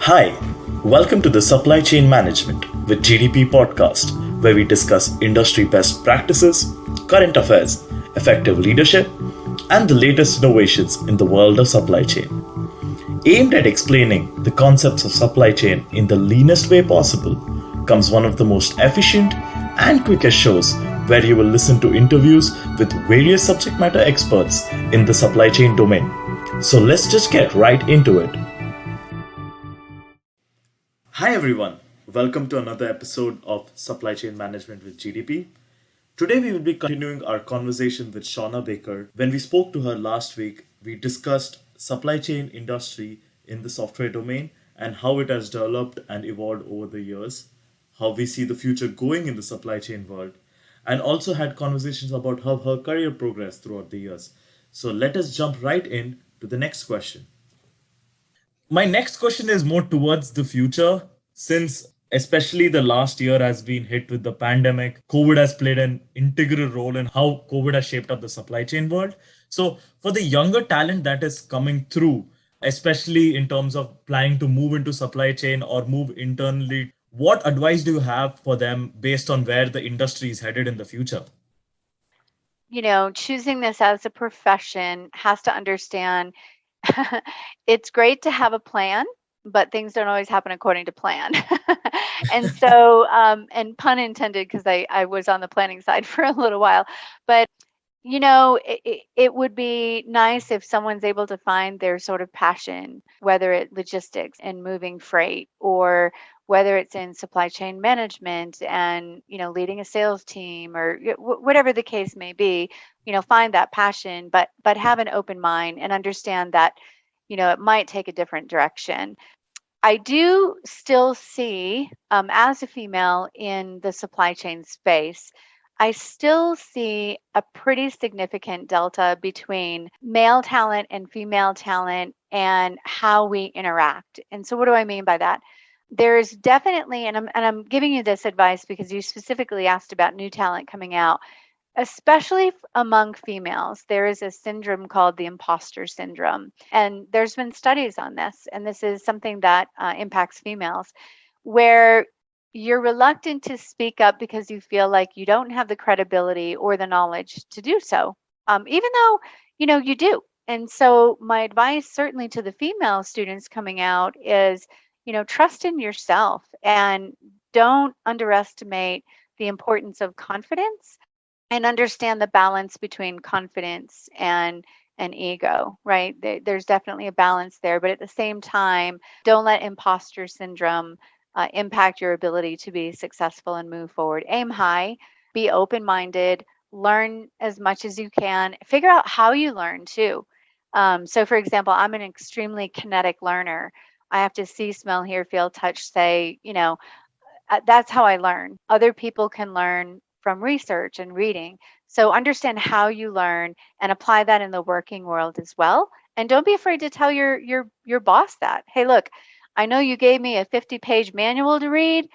Hi, welcome to the Supply Chain Management with GDP podcast, where we discuss industry best practices, current affairs, effective leadership, and the latest innovations in the world of supply chain. Aimed at explaining the concepts of supply chain in the leanest way possible, comes one of the most efficient and quickest shows where you will listen to interviews with various subject matter experts in the supply chain domain. So let's just get right into it. Hi everyone, welcome to another episode of Supply Chain Management with GDP. Today we will be continuing our conversation with Shawna Baker. When we spoke to her last week, we discussed supply chain industry in the software domain and how it has developed and evolved over the years, how we see the future going in the supply chain world, and also had conversations about how her career progressed throughout the years. So let us jump right in to the next question. My next question is more towards the future, since especially the last year has been hit with the pandemic. COVID has played an integral role in how COVID has shaped up the supply chain world. So, for the younger talent that is coming through, especially in terms of planning to move into supply chain or move internally, what advice do you have for them based on where the industry is headed in the future? Choosing this as a profession has to understand it's great to have a plan, but things don't always happen according to plan. And so, and pun intended, because I was on the planning side for a little while, but it would be nice if someone's able to find their sort of passion, whether it's logistics and moving freight, or whether it's in supply chain management and, leading a sales team, or whatever the case may be, find that passion, but have an open mind and understand that, it might take a different direction. I do still see, as a female in the supply chain space, I still see a pretty significant delta between male talent and female talent and how we interact. And so, what do I mean by that? There's definitely, and I'm giving you this advice because you specifically asked about new talent coming out, especially among females. There is a syndrome called the imposter syndrome. And there's been studies on this, and this is something that impacts females, where you're reluctant to speak up because you feel like you don't have the credibility or the knowledge to do so, even though, you do. And so, my advice, certainly to the female students coming out, is, trust in yourself and don't underestimate the importance of confidence, and understand the balance between confidence and ego, right? There's definitely a balance there, but at the same time, don't let imposter syndrome impact your ability to be successful and move forward. Aim high, be open minded, learn as much as you can, figure out how you learn too. So, for example, I'm an extremely kinetic learner. I have to see, smell, hear, feel, touch, say, that's how I learn. Other people can learn from research and reading. So understand how you learn and apply that in the working world as well. And don't be afraid to tell your boss that. Hey, look, I know you gave me a 50-page manual to read,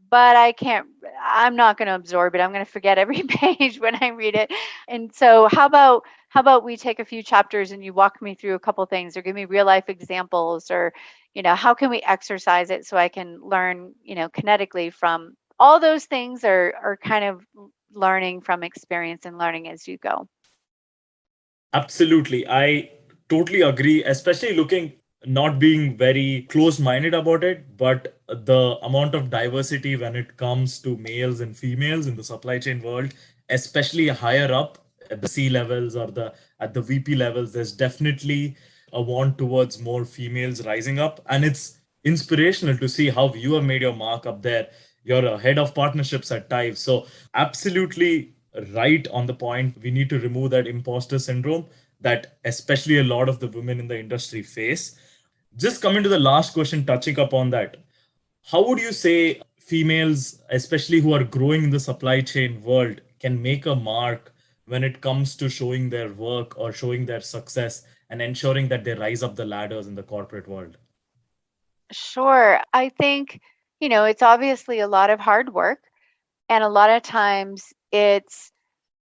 but I'm not going to absorb it. I'm going to forget every page when I read it. And so how about we take a few chapters and you walk me through a couple things, or give me real life examples, or how can we exercise it so I can learn, kinetically from all those things, are kind of learning from experience and learning as you go. Absolutely. I totally agree, especially looking not being very close minded about it, but the amount of diversity when it comes to males and females in the supply chain world, especially higher up at the C levels or the at the VP levels, there's definitely a want towards more females rising up. And it's inspirational to see how you have made your mark up there. You're a head of partnerships at Tive. So absolutely right on the point. We need to remove that imposter syndrome that especially a lot of the women in the industry face. Just coming to the last question, touching upon that, how would you say females, especially who are growing in the supply chain world, can make a mark when it comes to showing their work or showing their success and ensuring that they rise up the ladders in the corporate world? Sure. I think, it's obviously a lot of hard work, and a lot of times it's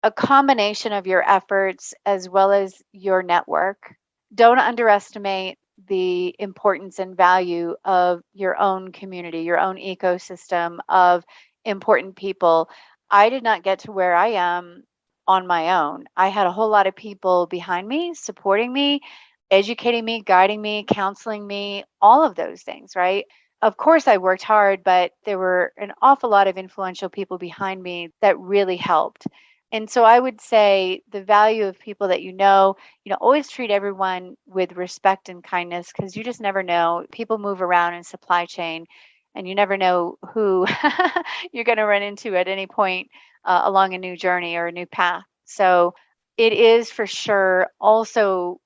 a combination of your efforts as well as your network. Don't underestimate the importance and value of your own community, your own ecosystem of important people. I did not get to where I am on my own. I had a whole lot of people behind me, supporting me, educating me, guiding me, counseling me, all of those things, right? Of course, I worked hard, but there were an awful lot of influential people behind me that really helped. And so I would say the value of people that always treat everyone with respect and kindness, because you just never know. People move around in supply chain and you never know who you're going to run into at any point along a new journey or a new path. So it is for sure also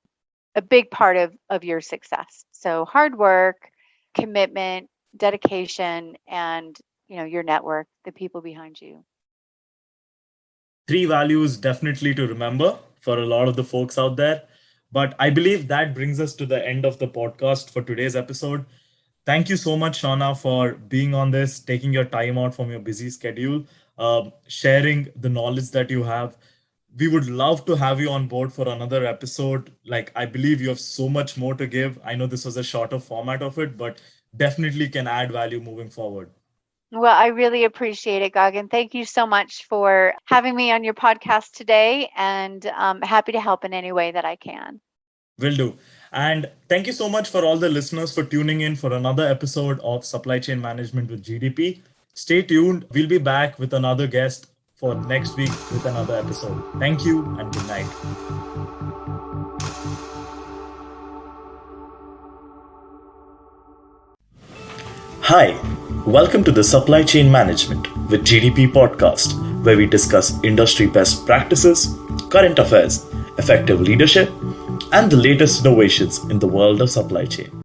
a big part of your success. So hard work, commitment, dedication, and your network, the people behind you. Three values definitely to remember for a lot of the folks out there. But I believe that brings us to the end of the podcast for today's episode. Thank you so much, Shawna, for being on this, taking your time out from your busy schedule, sharing the knowledge that you have. We would love to have you on board for another episode. Like, I believe you have so much more to give. I know this was a shorter format of it, but definitely can add value moving forward. Well, I really appreciate it, Gagan. Thank you so much for having me on your podcast today, and happy to help in any way that I can. Will do. And thank you so much for all the listeners for tuning in for another episode of Supply Chain Management with GDP. Stay tuned. We'll be back with another guest for next week with another episode. Thank you and good night. Hi, welcome to the Supply Chain Management with GDP podcast, where we discuss industry best practices, current affairs, effective leadership, and the latest innovations in the world of supply chain.